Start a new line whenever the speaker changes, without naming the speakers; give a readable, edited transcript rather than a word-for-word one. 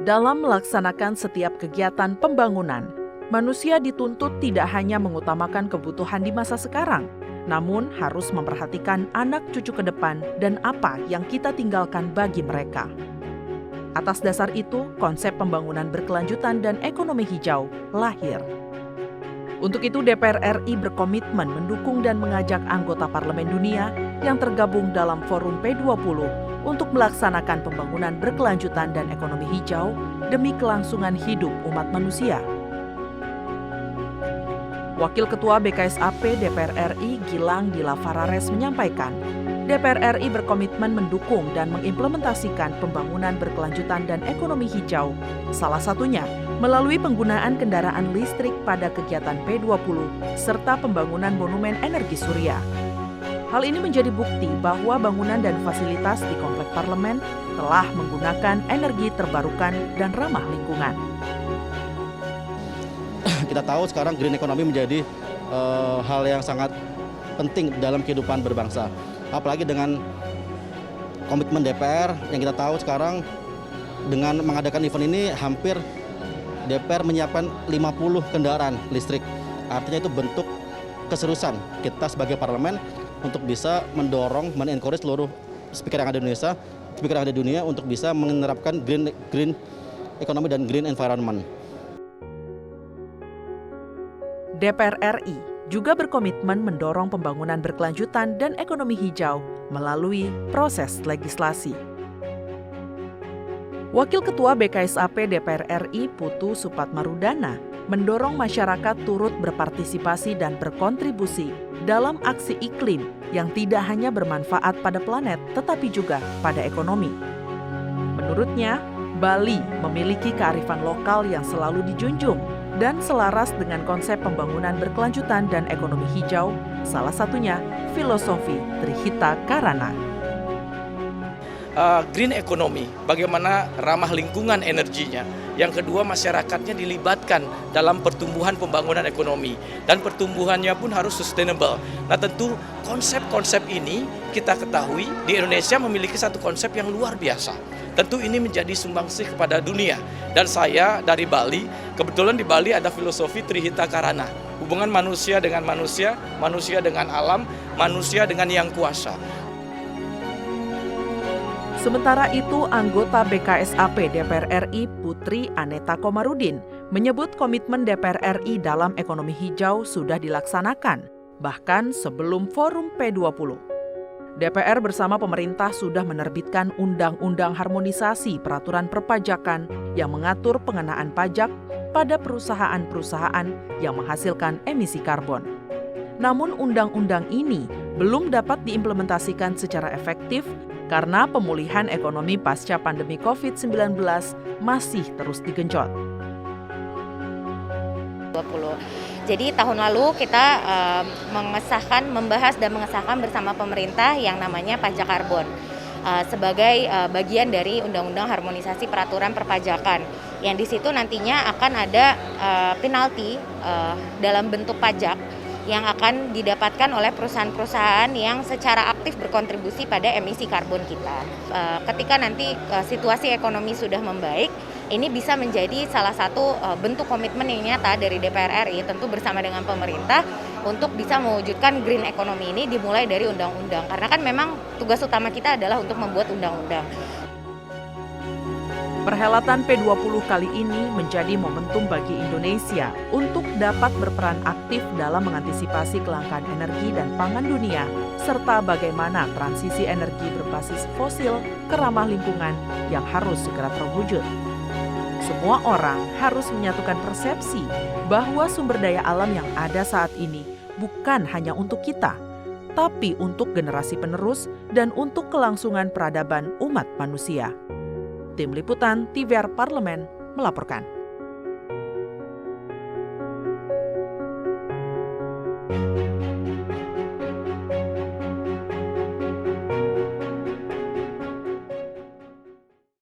Dalam melaksanakan setiap kegiatan pembangunan, manusia dituntut tidak hanya mengutamakan kebutuhan di masa sekarang, namun harus memperhatikan anak cucu ke depan dan apa yang kita tinggalkan bagi mereka. Atas dasar itu, konsep pembangunan berkelanjutan dan ekonomi hijau lahir. Untuk itu, DPR RI berkomitmen mendukung dan mengajak anggota Parlemen Dunia yang tergabung dalam Forum P20 untuk melaksanakan pembangunan berkelanjutan dan ekonomi hijau demi kelangsungan hidup umat manusia. Wakil Ketua BKSAP DPR RI Gilang Dila Farares menyampaikan, DPR RI berkomitmen mendukung dan mengimplementasikan pembangunan berkelanjutan dan ekonomi hijau, salah satunya melalui penggunaan kendaraan listrik pada kegiatan P20 serta pembangunan monumen energi surya. Hal ini menjadi bukti bahwa bangunan dan fasilitas di komplek parlemen telah menggunakan energi terbarukan dan ramah lingkungan.
Kita tahu sekarang green economy menjadi hal yang sangat penting dalam kehidupan berbangsa. Apalagi dengan komitmen DPR yang kita tahu sekarang dengan mengadakan event ini hampir DPR menyiapkan 50 kendaraan listrik. Artinya itu bentuk keseriusan kita sebagai parlemen untuk bisa mendorong, men-encourage seluruh speaker yang ada di Indonesia, speaker yang ada di dunia untuk bisa menerapkan green economy dan green environment.
DPR RI juga berkomitmen mendorong pembangunan berkelanjutan dan ekonomi hijau melalui proses legislasi. Wakil Ketua BKSAP DPR RI Putu Supatmarudana mendorong masyarakat turut berpartisipasi dan berkontribusi dalam aksi iklim yang tidak hanya bermanfaat pada planet tetapi juga pada ekonomi. Menurutnya, Bali memiliki kearifan lokal yang selalu dijunjung dan selaras dengan konsep pembangunan berkelanjutan dan ekonomi hijau, salah satunya filosofi Trihita Karana.
Green economy, bagaimana ramah lingkungan energinya. Yang kedua, masyarakatnya dilibatkan dalam pertumbuhan pembangunan ekonomi. Dan pertumbuhannya pun harus sustainable. Nah tentu konsep-konsep ini kita ketahui di Indonesia memiliki satu konsep yang luar biasa. Tentu ini menjadi sumbangsih kepada dunia. Dan saya dari Bali, kebetulan di Bali ada filosofi Trihita Karana. Hubungan manusia dengan manusia, manusia dengan alam, manusia dengan yang kuasa.
Sementara itu, anggota BKSAP DPR RI Putri Aneta Komarudin menyebut komitmen DPR RI dalam ekonomi hijau sudah dilaksanakan, bahkan sebelum Forum P20. DPR bersama pemerintah sudah menerbitkan Undang-Undang Harmonisasi Peraturan Perpajakan yang mengatur pengenaan pajak pada perusahaan-perusahaan yang menghasilkan emisi karbon. Namun undang-undang ini belum dapat diimplementasikan secara efektif karena pemulihan ekonomi pasca pandemi COVID-19 masih terus digenjot.
Jadi tahun lalu kita membahas dan mengesahkan bersama pemerintah yang namanya pajak karbon sebagai bagian dari Undang-Undang Harmonisasi Peraturan Perpajakan. Yang di situ nantinya akan ada penalti dalam bentuk pajak yang akan didapatkan oleh perusahaan-perusahaan yang secara aktif berkontribusi pada emisi karbon kita. Ketika nanti situasi ekonomi sudah membaik, ini bisa menjadi salah satu bentuk komitmen yang nyata dari DPR RI, tentu bersama dengan pemerintah, untuk bisa mewujudkan green economy ini dimulai dari undang-undang. Karena kan memang tugas utama kita adalah untuk membuat undang-undang.
Perhelatan P20 kali ini menjadi momentum bagi Indonesia untuk dapat berperan aktif dalam mengantisipasi kelangkaan energi dan pangan dunia, serta bagaimana transisi energi berbasis fosil ke ramah lingkungan yang harus segera terwujud. Semua orang harus menyatukan persepsi bahwa sumber daya alam yang ada saat ini bukan hanya untuk kita, tapi untuk generasi penerus dan untuk kelangsungan peradaban umat manusia. Tim Liputan TVR Parlemen melaporkan.